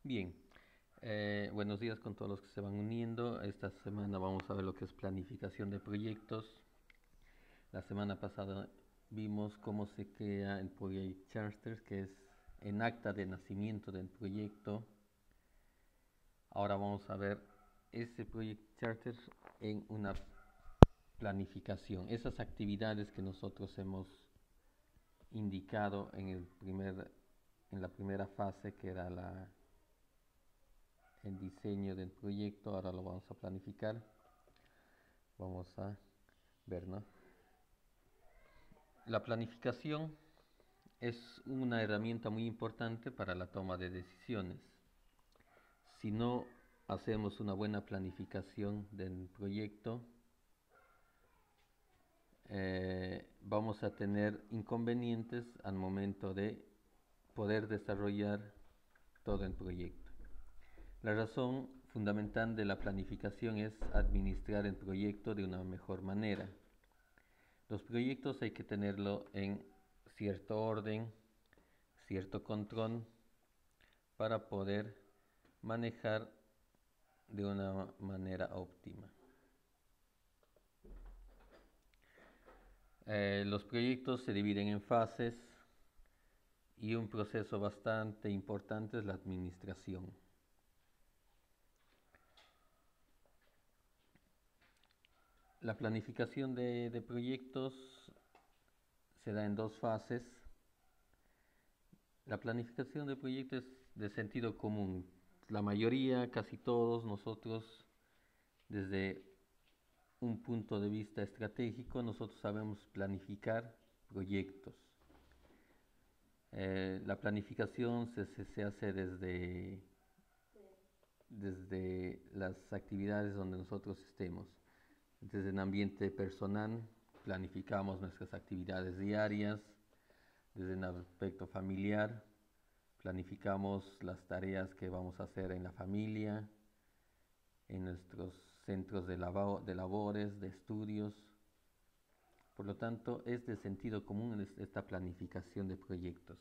Bien, buenos días con todos los que se van uniendo. Esta semana vamos a ver lo que es planificación de proyectos. La semana pasada vimos cómo se crea el Project Charter, que es en acta de nacimiento del proyecto. Ahora vamos a ver ese Project Charter en una planificación. Esas actividades que nosotros hemos indicado en la primera fase, que era el diseño del proyecto, ahora lo vamos a planificar. Vamos a ver, ¿no? La planificación es una herramienta muy importante para la toma de decisiones. Si no hacemos una buena planificación del proyecto, vamos a tener inconvenientes al momento de poder desarrollar todo el proyecto. La razón fundamental de la planificación es administrar el proyecto de una mejor manera. Los proyectos hay que tenerlo en cierto orden, cierto control para poder manejar de una manera óptima. Los proyectos se dividen en fases y un proceso bastante importante es la administración. La planificación de proyectos se da en dos fases. La planificación de proyectos es de sentido común. La mayoría, casi todos nosotros, desde un punto de vista estratégico, nosotros sabemos planificar proyectos. La planificación se hace desde las actividades donde nosotros estemos. Desde el ambiente personal, planificamos nuestras actividades diarias. Desde el aspecto familiar, planificamos las tareas que vamos a hacer en la familia, en nuestros centros de labores, de estudios. Por lo tanto, es de sentido común esta planificación de proyectos.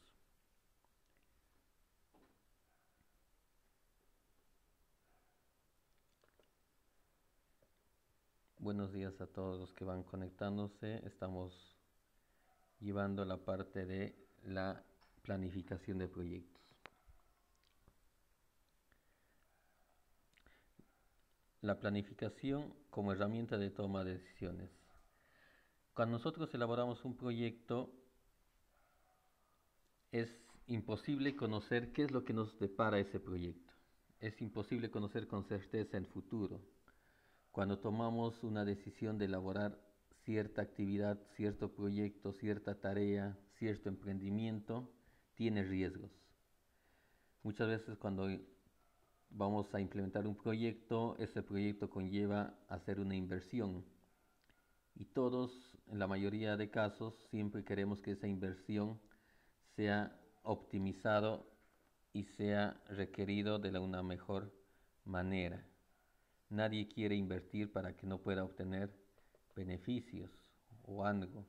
Buenos días a todos los que van conectándose. Estamos llevando la parte de la planificación de proyectos. La planificación como herramienta de toma de decisiones. Cuando nosotros elaboramos un proyecto, es imposible conocer qué es lo que nos depara ese proyecto. Es imposible conocer con certeza el futuro. Cuando tomamos una decisión de elaborar cierta actividad, cierto proyecto, cierta tarea, cierto emprendimiento, tiene riesgos. Muchas veces cuando vamos a implementar un proyecto, ese proyecto conlleva hacer una inversión. Y todos, en la mayoría de casos, siempre queremos que esa inversión sea optimizado y sea requerido de una mejor manera. Nadie quiere invertir para que no pueda obtener beneficios o algo.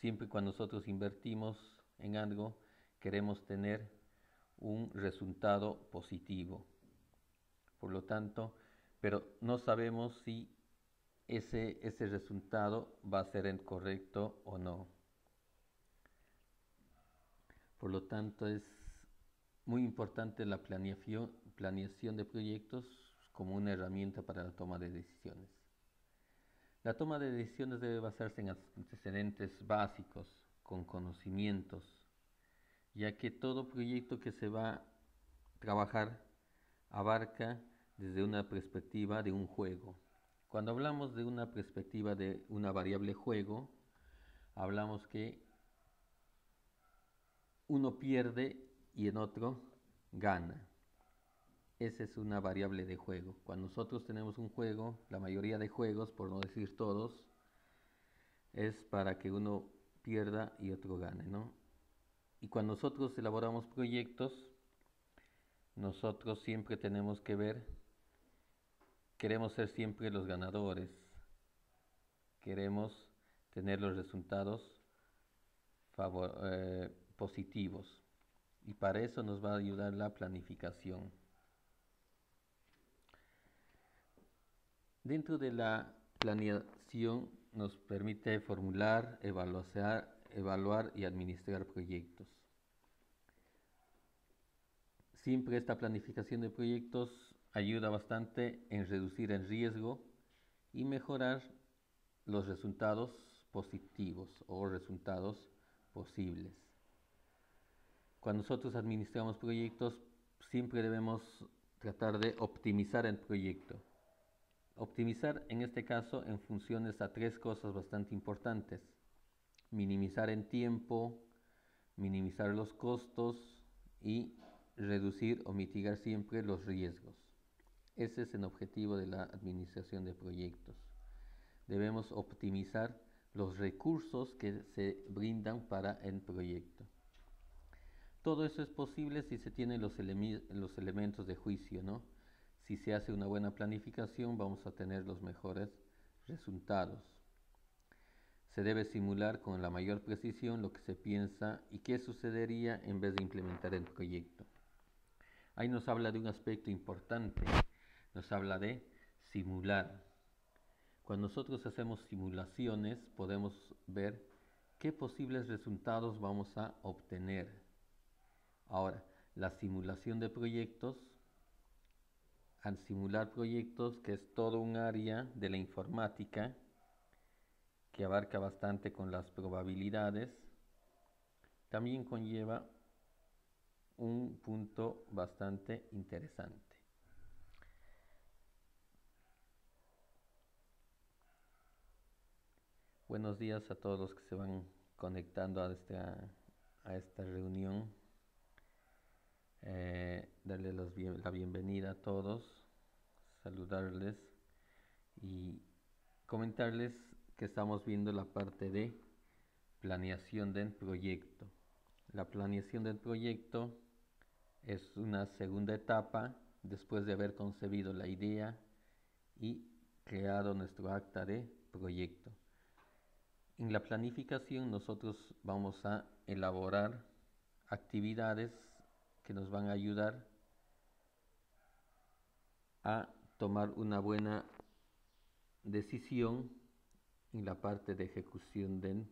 Siempre cuando nosotros invertimos en algo, queremos tener un resultado positivo. Por lo tanto, pero no sabemos si ese resultado va a ser el correcto o no. Por lo tanto, es muy importante la planeación de proyectos como una herramienta para la toma de decisiones. La toma de decisiones debe basarse en antecedentes básicos, con conocimientos, ya que todo proyecto que se va a trabajar abarca desde una perspectiva de un juego. Cuando hablamos de una perspectiva de una variable juego, hablamos que uno pierde y en otro gana. Esa es una variable de juego. Cuando nosotros tenemos un juego, la mayoría de juegos, por no decir todos, es para que uno pierda y otro gane, ¿no? Y cuando nosotros elaboramos proyectos, nosotros siempre tenemos que ver, queremos ser siempre los ganadores, queremos tener los resultados positivos. y para eso nos va a ayudar la planificación. Dentro de la planeación nos permite formular, evaluar y administrar proyectos. Siempre esta planificación de proyectos ayuda bastante en reducir el riesgo y mejorar los resultados positivos o resultados posibles. Cuando nosotros administramos proyectos, siempre debemos tratar de optimizar el proyecto. Optimizar en este caso en funciones a tres cosas bastante importantes: minimizar en tiempo, minimizar los costos y reducir o mitigar siempre los riesgos. Ese es el objetivo de la administración de proyectos. Debemos optimizar los recursos que se brindan para el proyecto. Todo eso es posible si se tienen los elementos de juicio, ¿no? Si se hace una buena planificación, vamos a tener los mejores resultados. Se debe simular con la mayor precisión lo que se piensa y qué sucedería en vez de implementar el proyecto. Ahí nos habla de un aspecto importante, nos habla de simular. Cuando nosotros hacemos simulaciones, podemos ver qué posibles resultados vamos a obtener. Ahora, la simulación de proyectos, al simular proyectos, que es todo un área de la informática que abarca bastante con las probabilidades, también conlleva un punto bastante interesante. Buenos días a todos los que se van conectando a esta reunión. Darle la bienvenida a todos, saludarles y comentarles que estamos viendo la parte de planeación del proyecto. La planeación del proyecto es una segunda etapa después de haber concebido la idea y creado nuestro acta de proyecto. En la planificación nosotros vamos a elaborar actividades que nos van a ayudar a tomar una buena decisión en la parte de ejecución del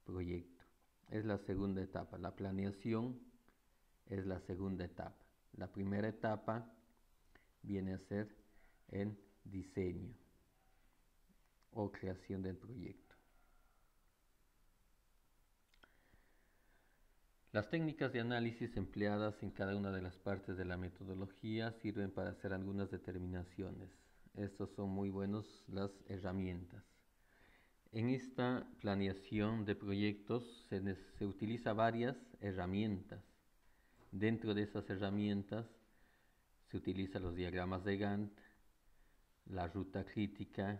proyecto. Es la segunda etapa. La planeación es la segunda etapa. La primera etapa viene a ser el diseño o creación del proyecto. Las técnicas de análisis empleadas en cada una de las partes de la metodología sirven para hacer algunas determinaciones. Estas son muy buenas las herramientas. En esta planeación de proyectos se utiliza varias herramientas. Dentro de esas herramientas se utilizan los diagramas de Gantt, la ruta crítica,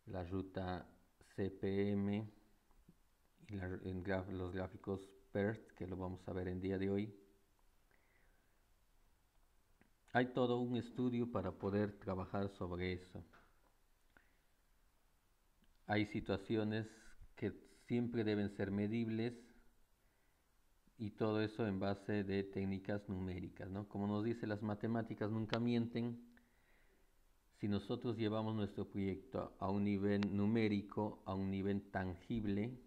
la ruta CPM y los gráficos PERT, que lo vamos a ver en día de hoy. Hay todo un estudio para poder trabajar sobre eso. Hay situaciones que siempre deben ser medibles y todo eso en base de técnicas numéricas, ¿no? Como nos dice, las matemáticas nunca mienten. Si nosotros llevamos nuestro proyecto a un nivel numérico, a un nivel tangible,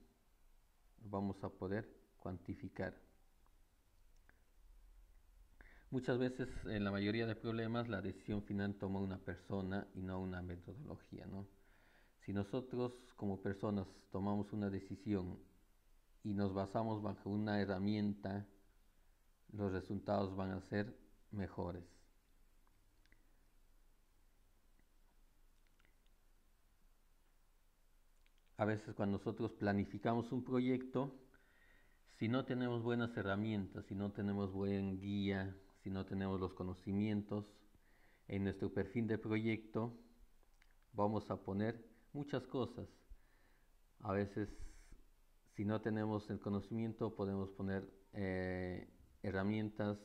vamos a poder cuantificar. Muchas veces, en la mayoría de problemas, la decisión final toma una persona y no una metodología, ¿no? Si nosotros como personas tomamos una decisión y nos basamos bajo una herramienta, los resultados van a ser mejores. A veces cuando nosotros planificamos un proyecto, si no tenemos buenas herramientas, si no tenemos buen guía, si no tenemos los conocimientos en nuestro perfil de proyecto, vamos a poner muchas cosas. A veces, si no tenemos el conocimiento, podemos poner herramientas,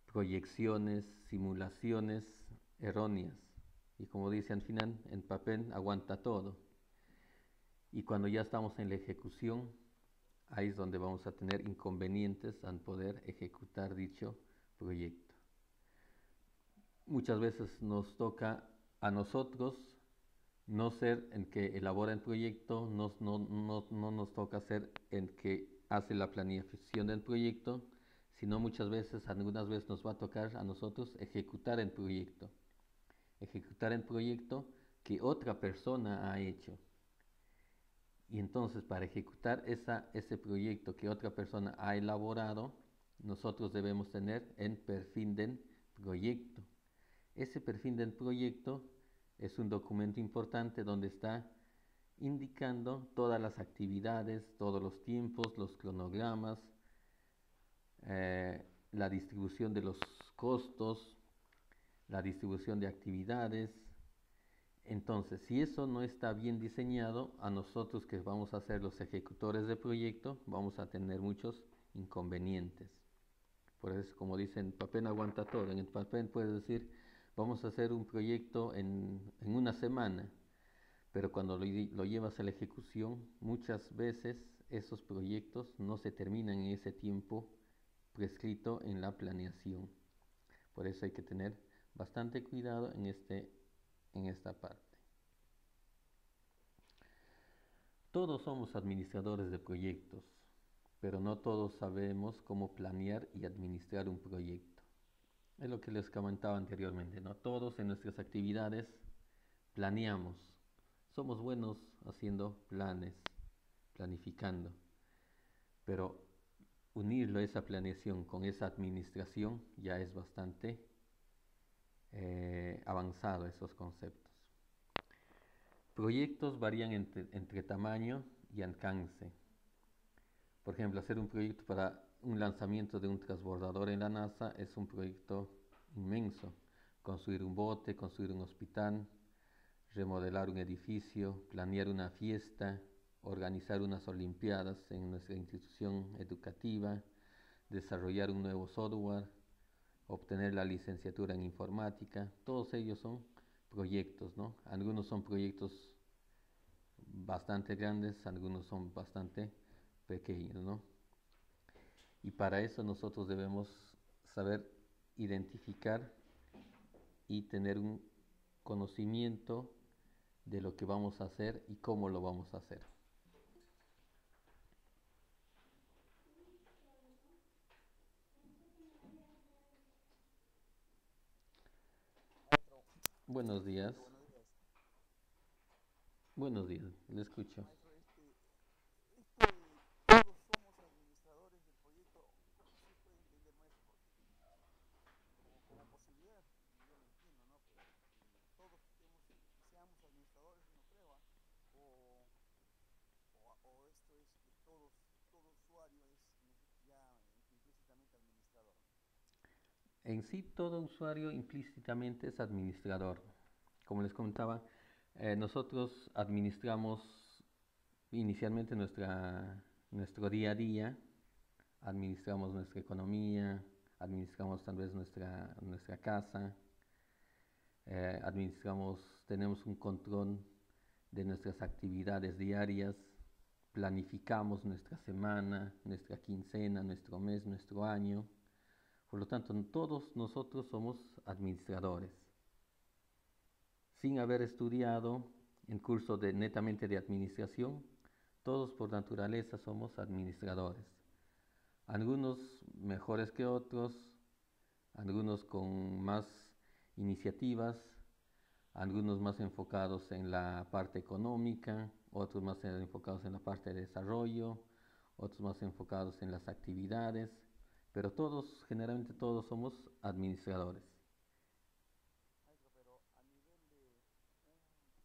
proyecciones, simulaciones erróneas. Y como dice al final, el papel aguanta todo. Y cuando ya estamos en la ejecución, ahí es donde vamos a tener inconvenientes al poder ejecutar dicho proyecto. Muchas veces nos toca a nosotros no ser el que elabora el proyecto, no nos toca ser el que hace la planificación del proyecto, sino muchas veces, algunas veces nos va a tocar a nosotros ejecutar el proyecto que otra persona ha hecho. Y entonces para ejecutar ese proyecto que otra persona ha elaborado, nosotros debemos tener el perfil del proyecto. Ese perfil del proyecto es un documento importante donde está indicando todas las actividades, todos los tiempos, los cronogramas, la distribución de los costos, la distribución de actividades. Entonces, si eso no está bien diseñado, a nosotros que vamos a ser los ejecutores de proyecto, vamos a tener muchos inconvenientes. Por eso, como dicen, el papel aguanta todo. En el papel puedes decir, vamos a hacer un proyecto en una semana, pero cuando lo llevas a la ejecución, muchas veces esos proyectos no se terminan en ese tiempo prescrito en la planeación. Por eso hay que tener bastante cuidado en esta parte. Todos somos administradores de proyectos, pero no todos sabemos cómo planear y administrar un proyecto. Es lo que les comentaba anteriormente, ¿no? Todos en nuestras actividades planeamos. Somos buenos haciendo planes, planificando, pero unirlo a esa planeación con esa administración ya es bastante avanzado esos conceptos. Proyectos varían entre tamaño y alcance. Por ejemplo, hacer un proyecto para un lanzamiento de un transbordador en la NASA es un proyecto inmenso. Construir un bote, construir un hospital, remodelar un edificio, planear una fiesta, organizar unas olimpiadas en nuestra institución educativa, desarrollar un nuevo software, obtener la licenciatura en informática. Todos ellos son proyectos, ¿no? Algunos son proyectos bastante grandes, algunos son bastante pequeños, ¿no? Y para eso nosotros debemos saber identificar y tener un conocimiento de lo que vamos a hacer y cómo lo vamos a hacer. Buenos días. Buenos días. Buenos días, le escucho. Maestro, todos somos administradores del proyecto. ¿Cómo se puede entender, maestro? Porque como posibilidad, yo lo entiendo, ¿no? Pero todos seamos administradores, no creo, ¿ah? O, o esto es que todo usuario es ya implícitamente administrador. En sí, todo usuario implícitamente es administrador. Como les comentaba, nosotros administramos inicialmente nuestro día a día, administramos nuestra economía, administramos tal vez nuestra casa, tenemos un control de nuestras actividades diarias, planificamos nuestra semana, nuestra quincena, nuestro mes, nuestro año. Por lo tanto, todos nosotros somos administradores. Sin haber estudiado en curso netamente de administración, todos por naturaleza somos administradores. Algunos mejores que otros, algunos con más iniciativas, algunos más enfocados en la parte económica, otros más enfocados en la parte de desarrollo, otros más enfocados en las actividades, pero todos, generalmente todos somos administradores. Maestro, pero a nivel de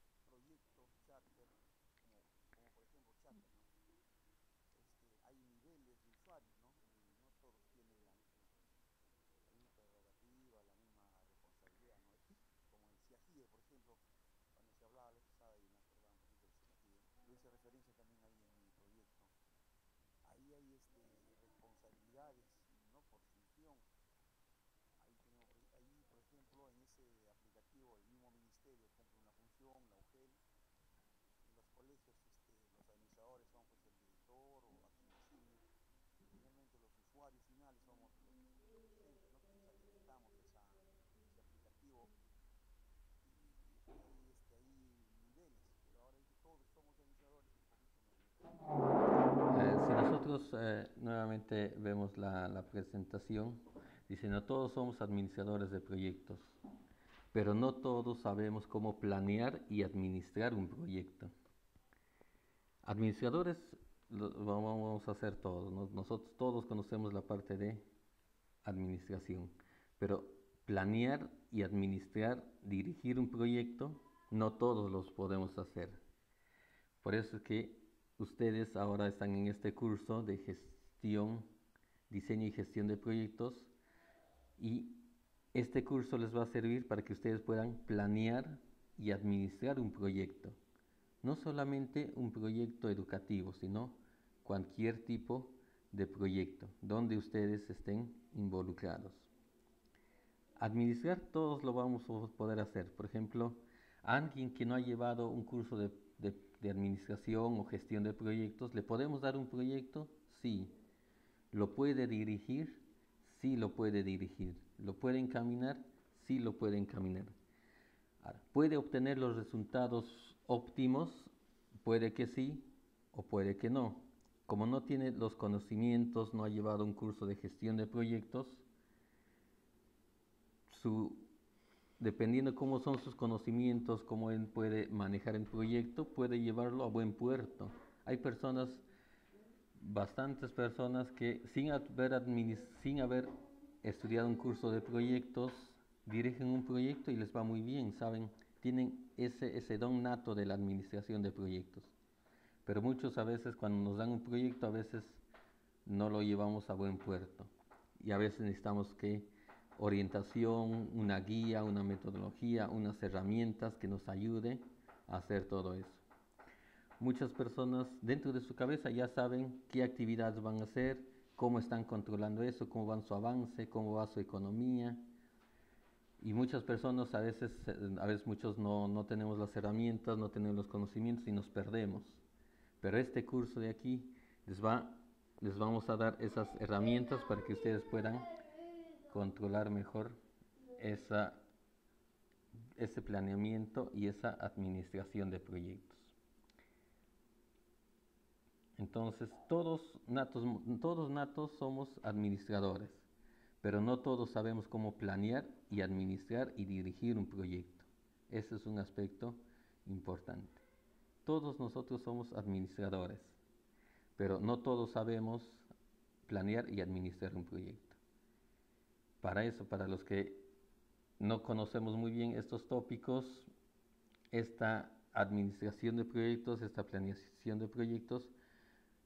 un proyecto charter, como por ejemplo charter, ¿no? Hay niveles de usuarios, ¿no? Y no todos tienen la misma prerrogativa, la misma responsabilidad, ¿no? Es como el CIAGIE, por ejemplo, cuando se hablaba la vez pasada y nos acordaba un poquito del CIAGIE, yo hice referencia también ahí en mi proyecto. Ahí hay responsabilidades, ¿no? Por función. Ahí tenemos, ahí por ejemplo, en ese aplicativo el mismo ministerio cumple una función, la UGEL. En los colegios, los administradores son pues el director o así, Si nosotros nuevamente vemos la presentación, dice, no todos somos administradores de proyectos, pero no todos sabemos cómo planear y administrar un proyecto. Administradores lo vamos a hacer todos, ¿no? Nosotros todos conocemos la parte de administración, pero planear y administrar, dirigir un proyecto, no todos los podemos hacer. Por eso es que ustedes ahora están en este curso de gestión, diseño y gestión de proyectos, y este curso les va a servir para que ustedes puedan planear y administrar un proyecto. No solamente un proyecto educativo, sino cualquier tipo de proyecto donde ustedes estén involucrados. Administrar todos lo vamos a poder hacer. Por ejemplo, alguien que no ha llevado un curso de administración o gestión de proyectos, ¿le podemos dar un proyecto? Sí. ¿Lo puede dirigir? Sí lo puede dirigir. ¿Lo puede encaminar? Sí lo puede encaminar. Ahora, ¿puede obtener los resultados óptimos? Puede que sí o puede que no. Como no tiene los conocimientos, no ha llevado un curso de gestión de proyectos, su, dependiendo cómo son sus conocimientos, cómo él puede manejar el proyecto, puede llevarlo a buen puerto. Hay personas, bastantes personas que sin haber estudiado un curso de proyectos, dirigen un proyecto y les va muy bien, saben, tienen ese don nato de la administración de proyectos. Pero muchos a veces cuando nos dan un proyecto, a veces no lo llevamos a buen puerto. Y a veces necesitamos que orientación, una guía, una metodología, unas herramientas que nos ayude a hacer todo eso. Muchas personas dentro de su cabeza ya saben qué actividades van a hacer, cómo están controlando eso, cómo va su avance, cómo va su economía. Y muchas personas a veces muchos no tenemos las herramientas, no tenemos los conocimientos y nos perdemos. Pero este curso de aquí les vamos a dar esas herramientas para que ustedes puedan controlar mejor esa, ese planeamiento y esa administración de proyectos. Entonces, todos natos somos administradores, pero no todos sabemos cómo planear y administrar y dirigir un proyecto. Ese es un aspecto importante. Todos nosotros somos administradores, pero no todos sabemos planear y administrar un proyecto. Para eso, para los que no conocemos muy bien estos tópicos, esta administración de proyectos, esta planeación de proyectos,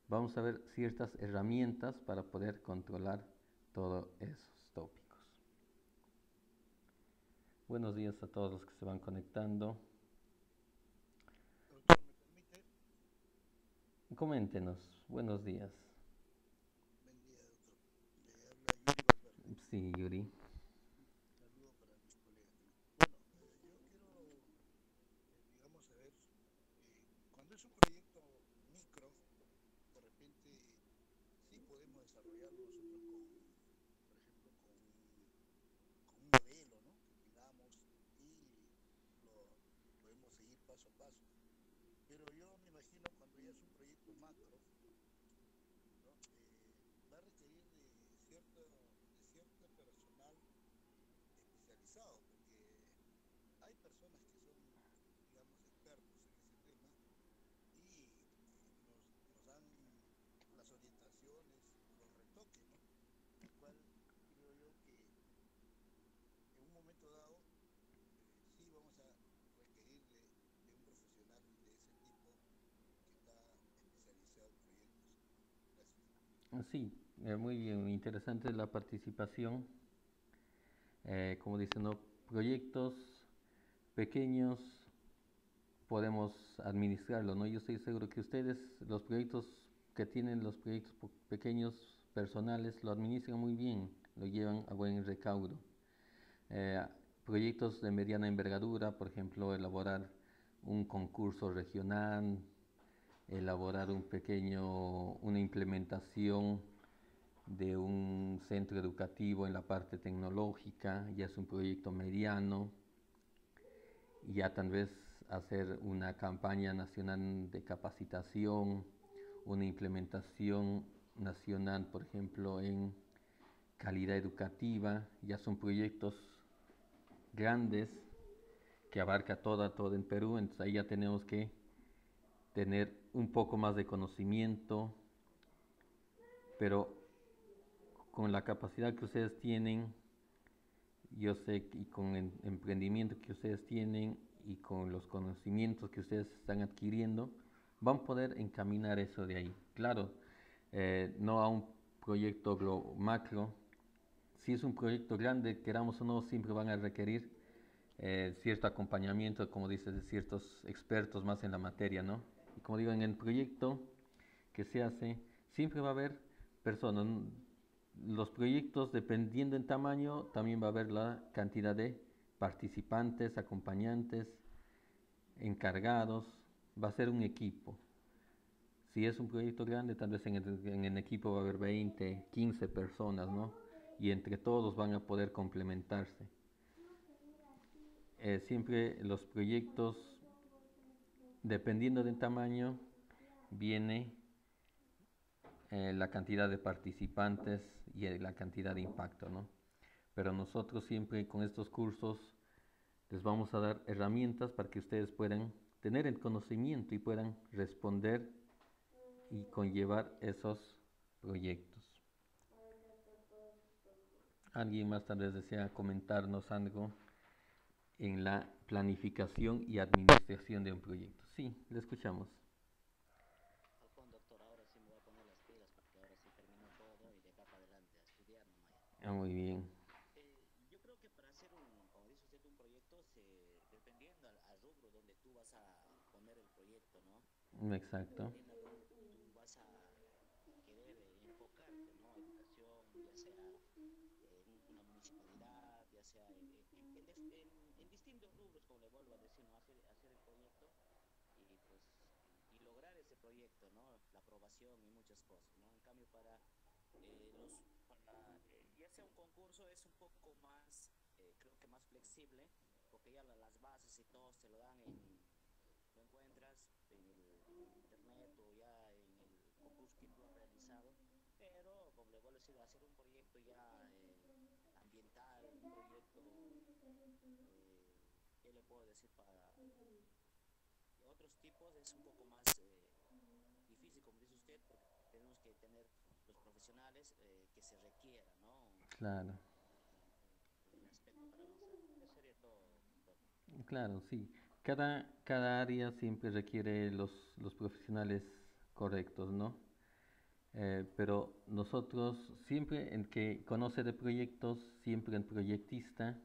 vamos a ver ciertas herramientas para poder controlar todos esos tópicos. Buenos días a todos los que se van conectando. Doctor, ¿me permite? Coméntenos. Buenos días. Buen día, doctor. Le habla Yuri Valverde. Sí, Yuri. Saludo para mis colegas también. Bueno, yo quiero, digamos, saber, cuando es un proyecto micro, de repente sí podemos desarrollarlo nosotros por ejemplo, con un modelo, ¿no? Que tengamos y lo podemos seguir paso a paso. Pero yo me imagino cuando ya es un proyecto macro, ¿no? Va a requerir de cierto personal especializado, porque hay personas que son, digamos, expertos en ese tema y nos dan las orientaciones, los retoques, ¿no? El cual creo yo que en un momento dado sí vamos a requerir de un profesional de ese tipo que está especializado en proyectos. Gracias. Sí, muy bien, interesante la participación. Como dicen, ¿no? Proyectos pequeños podemos administrarlo, ¿no? Yo estoy seguro que ustedes, los proyectos que tienen, los proyectos pequeños personales, lo administran muy bien, lo llevan a buen recaudo. Eh, Proyectos de mediana envergadura, por ejemplo, elaborar un concurso regional, elaborar una implementación de un centro educativo en la parte tecnológica, ya es un proyecto mediano, ya tal vez hacer una campaña nacional de capacitación, una implementación nacional, por ejemplo, en calidad educativa. Ya son proyectos grandes que abarca todo en Perú, entonces ahí ya tenemos que tener un poco más de conocimiento, pero con la capacidad que ustedes tienen, yo sé, y con el emprendimiento que ustedes tienen y con los conocimientos que ustedes están adquiriendo, van a poder encaminar eso de ahí. Claro, no a un proyecto macro. Si es un proyecto grande, queramos o no, siempre van a requerir cierto acompañamiento, como dices, de ciertos expertos más en la materia, ¿no? Y como digo, en el proyecto que se hace, siempre va a haber personas. Los proyectos, dependiendo en tamaño, también va a haber la cantidad de participantes, acompañantes, encargados, va a ser un equipo. Si es un proyecto grande, tal vez en el equipo va a haber 20, 15 personas, ¿no? Y entre todos van a poder complementarse. Siempre los proyectos, dependiendo del tamaño, viene la cantidad de participantes y la cantidad de impacto, ¿no? Pero nosotros siempre con estos cursos les vamos a dar herramientas para que ustedes puedan tener el conocimiento y puedan responder y conllevar esos proyectos. ¿Alguien más tal vez desea comentarnos algo en la planificación y administración de un proyecto? Sí, le escuchamos. Falcón, doctor, ahora sí me voy a poner las pilas porque ahora sí terminó todo y de acá para adelante a estudiar nomás. Muy bien. Yo creo que para hacer como dice usted, un proyecto, dependiendo al rubro donde tú vas a poner el proyecto, ¿no? Exacto. Dependiendo a dónde tú vas a querer enfocarte, ¿no? Educación, ya sea en una municipalidad, ya sea en distintos rubros, como le vuelvo a decir, ¿no? Hacer el proyecto y pues y lograr ese proyecto, ¿no? La aprobación y muchas cosas, ¿no? En cambio ya sea un concurso es un poco más, creo que más flexible, porque ya las bases y todo te lo dan lo encuentras en el internet o ya en el concurso que tú has realizado, pero como le vuelvo a decir, hacer un proyecto ya ambiental, un proyecto, ¿qué le puedo decir? Para otros tipos es un poco más difícil, como dice usted, porque tenemos que tener los profesionales que se requiera, ¿no? Claro. En el aspecto para avanzar. Eso sería todo, doctor. Claro, sí. Cada área siempre requiere los profesionales correctos, ¿no? Pero nosotros, siempre el que conoce de proyectos, siempre el proyectista,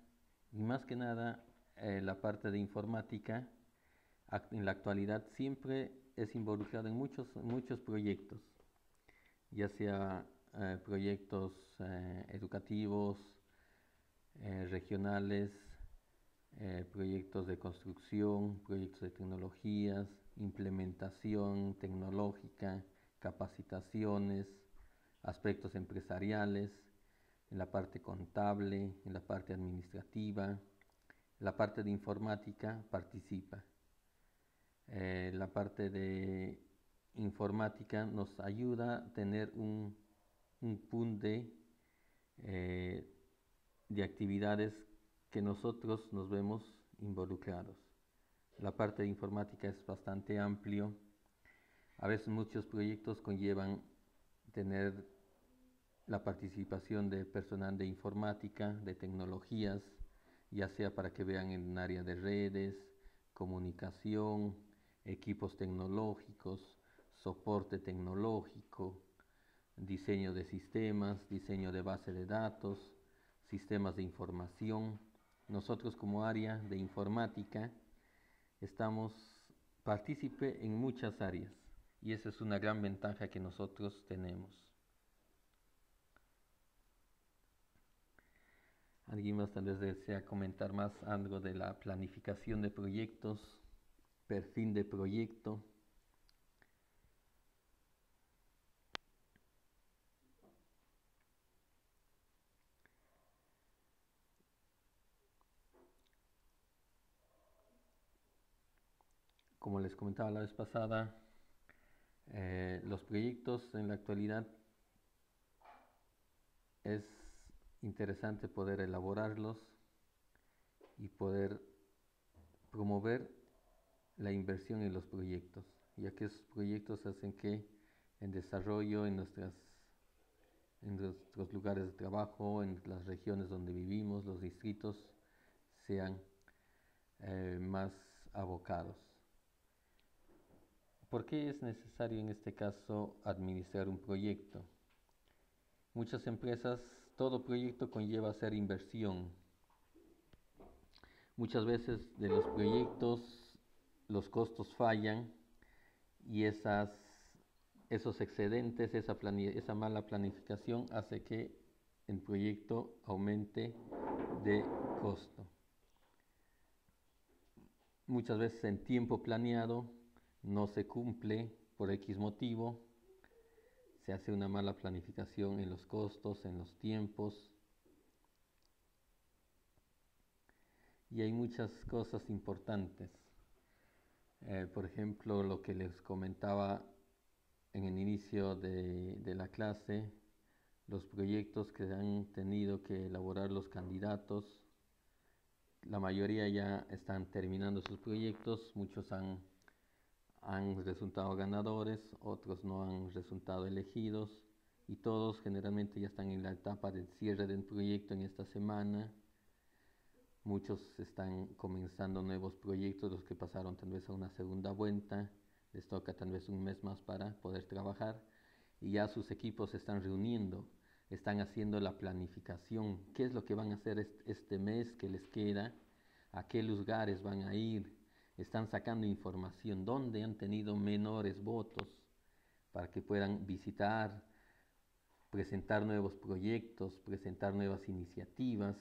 y más que nada la parte de informática, en la actualidad siempre es involucrado en muchos proyectos, ya sea proyectos educativos, regionales, proyectos de construcción, proyectos de tecnologías, implementación tecnológica, capacitaciones, aspectos empresariales, en la parte contable, en la parte administrativa, en la parte de informática participa. La parte de informática nos ayuda a tener un punto eh, de actividades que nosotros nos vemos involucrados. La parte de informática es bastante amplio. A veces muchos proyectos conllevan tener la participación de personal de informática, de tecnologías, ya sea para que vean en el área de redes, comunicación, equipos tecnológicos, soporte tecnológico, diseño de sistemas, diseño de base de datos, sistemas de información. Nosotros como área de informática estamos partícipe en muchas áreas y esa es una gran ventaja que nosotros tenemos. ¿Alguien más tal vez desea comentar más algo de la planificación de proyectos, perfil de proyecto? Como les comentaba la vez pasada, Los proyectos en la actualidad es interesante poder elaborarlos y poder promover la inversión en los proyectos, ya que esos proyectos hacen que en desarrollo en nuestros lugares de trabajo, en las regiones donde vivimos, los distritos, sean más abocados. ¿Por qué es necesario en este caso administrar un proyecto? Muchas empresas, todo proyecto conlleva hacer inversión. Muchas veces de los proyectos los costos fallan y esos excedentes, esa mala planificación hace que el proyecto aumente de costo. Muchas veces en tiempo planeado no se cumple por X motivo, se hace una mala planificación en los costos, en los tiempos, y hay muchas cosas importantes. Por ejemplo, lo que les comentaba en el inicio de la clase, los proyectos que han tenido que elaborar los candidatos, la mayoría ya están terminando sus proyectos, muchos han resultado ganadores, otros no han resultado elegidos, y todos generalmente ya están en la etapa del cierre del proyecto en esta semana. Muchos están comenzando nuevos proyectos, los que pasaron tal vez a una segunda vuelta, les toca tal vez un mes más para poder trabajar, y ya sus equipos se están reuniendo, están haciendo la planificación, qué es lo que van a hacer este mes que les queda, a qué lugares van a ir, están sacando información, dónde han tenido menores votos, para que puedan visitar, presentar nuevos proyectos, presentar nuevas iniciativas.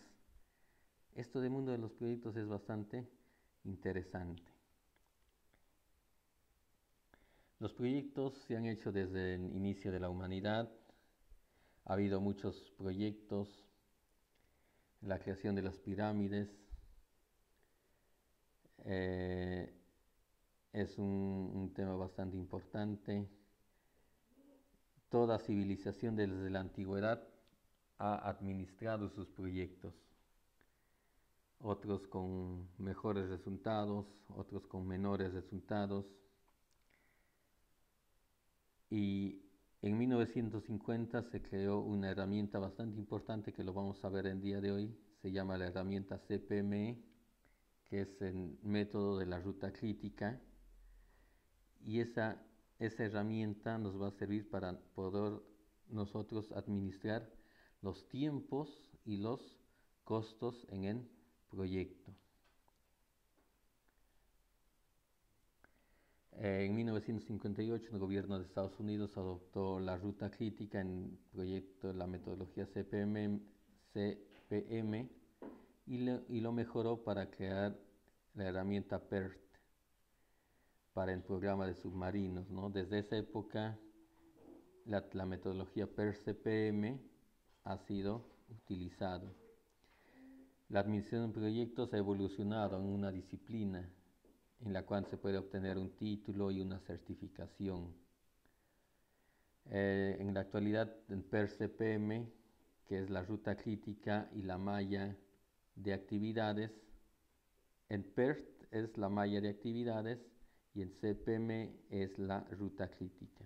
Esto del mundo de los proyectos es bastante interesante. Los proyectos se han hecho desde el inicio de la humanidad. Ha habido muchos proyectos, la creación de las pirámides, es un tema bastante importante. Toda civilización desde la antigüedad ha administrado sus proyectos, otros con mejores resultados, otros con menores resultados. Y en 1950 se creó una herramienta bastante importante que lo vamos a ver el día de hoy, se llama la herramienta CPME, que es el método de la ruta crítica, y esa herramienta nos va a servir para poder nosotros administrar los tiempos y los costos en el proyecto. En 1958 el gobierno de Estados Unidos adoptó la ruta crítica en el proyecto, la metodología CPM y lo mejoró para crear la herramienta PERT para el programa de submarinos, ¿no? Desde esa época la metodología PERT-CPM ha sido utilizada. La administración de proyectos ha evolucionado en una disciplina en la cual se puede obtener un título y una certificación. En la actualidad, el PERT-CPM, que es la ruta crítica y la malla de actividades, el PERT es la malla de actividades y el CPM es la ruta crítica.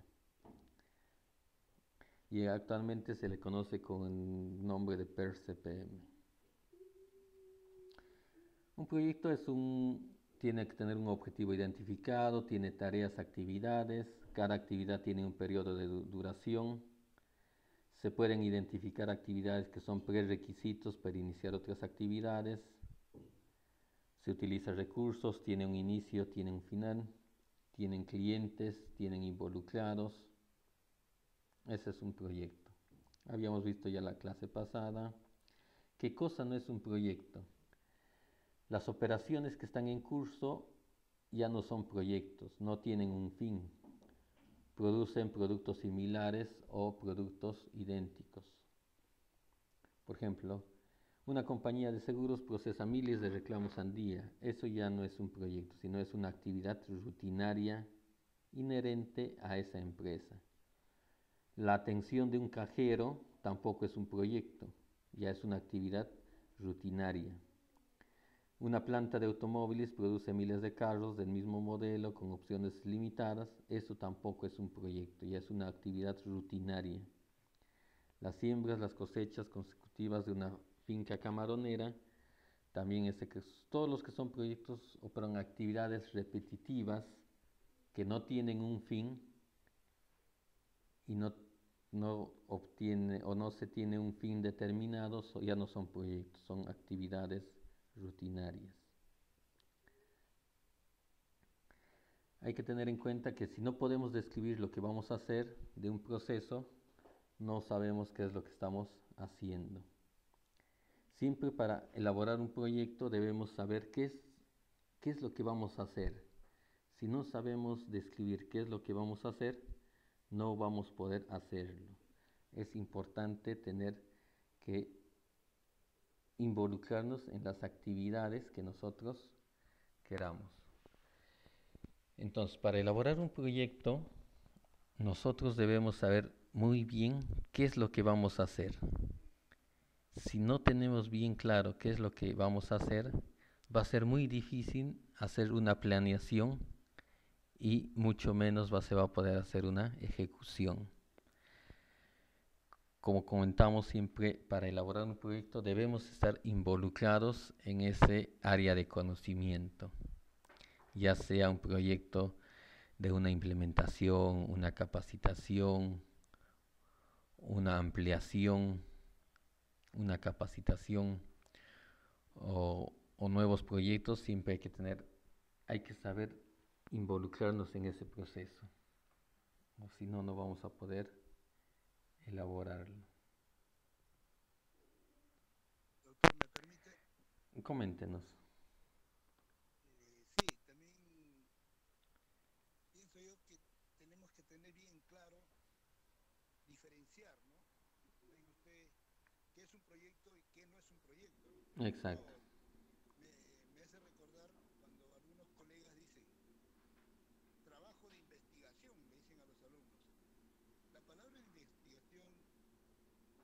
Y actualmente se le conoce con el nombre de PERT-CPM. Un proyecto tiene que tener un objetivo identificado, tiene tareas, actividades, cada actividad tiene un periodo de duración. Se pueden identificar actividades que son prerequisitos para iniciar otras actividades. Se utilizan recursos, tiene un inicio, tiene un final, tienen clientes, tienen involucrados. Ese es un proyecto. Habíamos visto ya la clase pasada. ¿Qué cosa no es un proyecto? Las operaciones que están en curso ya no son proyectos, no tienen un fin. Producen productos similares o productos idénticos. Por ejemplo, una compañía de seguros procesa miles de reclamos al día. Eso ya no es un proyecto, sino es una actividad rutinaria inherente a esa empresa. La atención de un cajero tampoco es un proyecto, ya es una actividad rutinaria. Una planta de automóviles produce miles de carros del mismo modelo con opciones limitadas, eso tampoco es un proyecto, ya es una actividad rutinaria. Las siembras, las cosechas consecutivas de una finca camaronera, también todos los que son proyectos operan actividades repetitivas que no tienen un fin y no obtiene o no se tiene un fin determinado, ya no son proyectos, son actividades rutinarias. Hay que tener en cuenta que si no podemos describir lo que vamos a hacer de un proceso, no sabemos qué es lo que estamos haciendo. Siempre para elaborar un proyecto debemos saber qué es lo que vamos a hacer. Si no sabemos describir qué es lo que vamos a hacer, no vamos a poder hacerlo. Es importante tener que involucrarnos en las actividades que nosotros queramos. Entonces, para elaborar un proyecto, nosotros debemos saber muy bien qué es lo que vamos a hacer. Si no tenemos bien claro qué es lo que vamos a hacer, va a ser muy difícil hacer una planeación y mucho menos se va a poder hacer una ejecución. Como comentamos siempre, para elaborar un proyecto debemos estar involucrados en ese área de conocimiento, ya sea un proyecto de una implementación, una capacitación, una ampliación, una capacitación o nuevos proyectos, siempre hay que saber involucrarnos en ese proceso, o si no, no vamos a poder elaborarlo. Doctor, ¿me permite? Coméntenos. Sí, también pienso yo que tenemos que tener bien claro, diferenciar, ¿no? Como dice usted, qué es un proyecto y qué no es un proyecto, ¿no? Exacto. Me hace recordar cuando algunos colegas dicen, trabajo de investigación, le dicen a los alumnos. La palabra investigación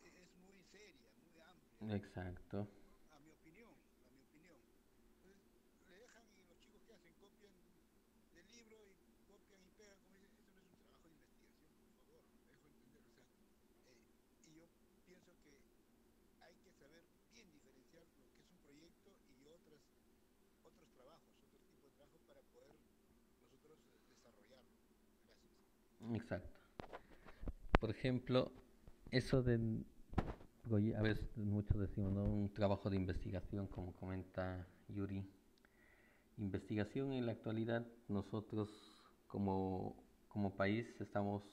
es muy seria, muy amplia, Exacto. ¿no? A mi opinión, a mi opinión. Entonces, le dejan y los chicos que hacen, copian del libro y copian y pegan, como dicen, eso no es un trabajo de investigación, por favor, me dejo entender, o sea, y yo pienso que hay que saber bien diferenciar lo que es un proyecto y otros trabajos, otros tipos de trabajos para poder nosotros desarrollarlo. Gracias. Exacto. Por ejemplo, eso a veces muchos decimos, ¿no? Un trabajo de investigación, como comenta Yuri. Investigación en la actualidad, nosotros como país estamos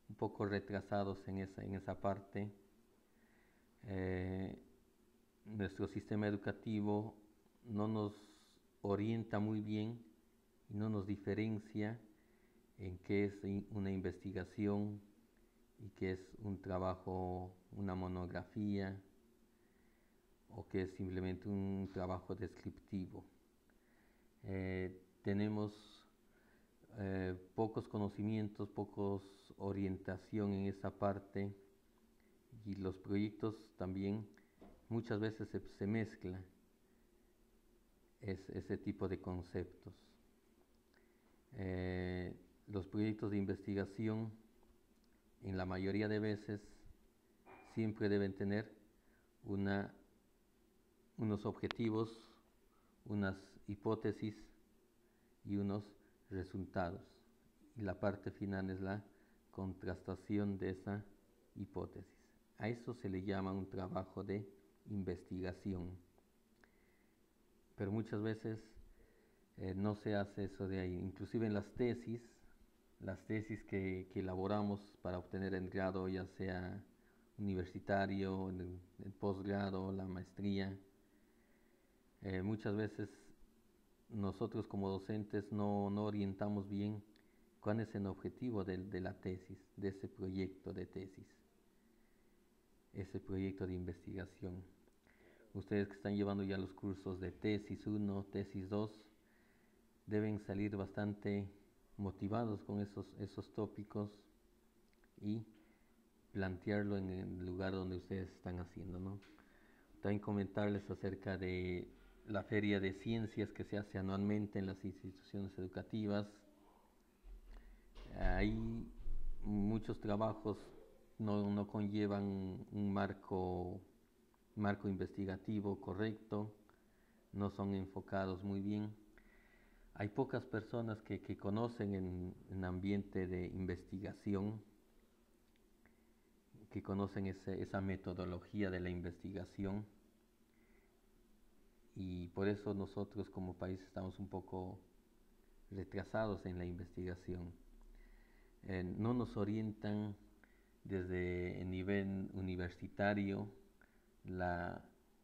un poco retrasados en esa parte. Nuestro sistema educativo no nos orienta muy bien y no nos diferencia en qué es una investigación y qué es un trabajo, una monografía o qué es simplemente un trabajo descriptivo. Tenemos pocos conocimientos, pocos orientación en esa parte y los proyectos también muchas veces se mezcla ese tipo de conceptos. Los proyectos de investigación en la mayoría de veces siempre deben tener unos objetivos, unas hipótesis y unos resultados. Y la parte final es la contrastación de esa hipótesis. A eso se le llama un trabajo de investigación. Pero muchas veces no se hace eso de ahí. Inclusive en las tesis que elaboramos para obtener el grado, ya sea universitario, el posgrado, la maestría, muchas veces nosotros como docentes no orientamos bien cuál es el objetivo de la tesis, de ese proyecto de tesis, ese proyecto de investigación. Ustedes que están llevando ya los cursos de tesis 1, tesis 2, deben salir bastante motivados con esos tópicos y plantearlo en el lugar donde ustedes están haciendo, ¿no? También comentarles acerca de la feria de ciencias que se hace anualmente en las instituciones educativas. Hay muchos trabajos no conllevan un marco investigativo correcto, no son enfocados muy bien. Hay pocas personas que conocen en ambiente de investigación, que conocen esa metodología de la investigación, y por eso nosotros como país estamos un poco retrasados en la investigación. No nos orientan desde el nivel universitario la,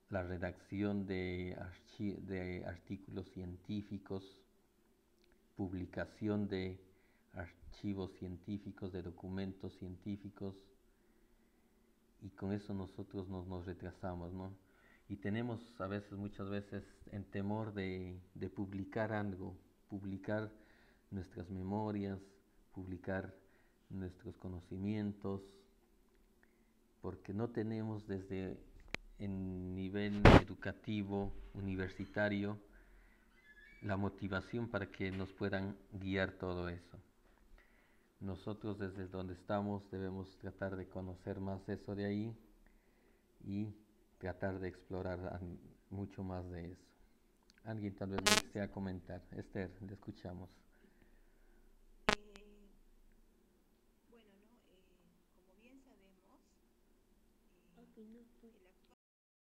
la redacción de artículos científicos, publicación de archivos científicos, de documentos científicos, y con eso nosotros nos retrasamos, ¿no? Y tenemos muchas veces, en temor de publicar algo, publicar nuestras memorias, publicar nuestros conocimientos, porque no tenemos desde el nivel educativo, universitario, la motivación para que nos puedan guiar todo eso. Nosotros desde donde estamos debemos tratar de conocer más eso de ahí y tratar de explorar mucho más de eso. Alguien tal vez me desea comentar. Esther, le escuchamos. Bueno, ¿no? Como bien sabemos, el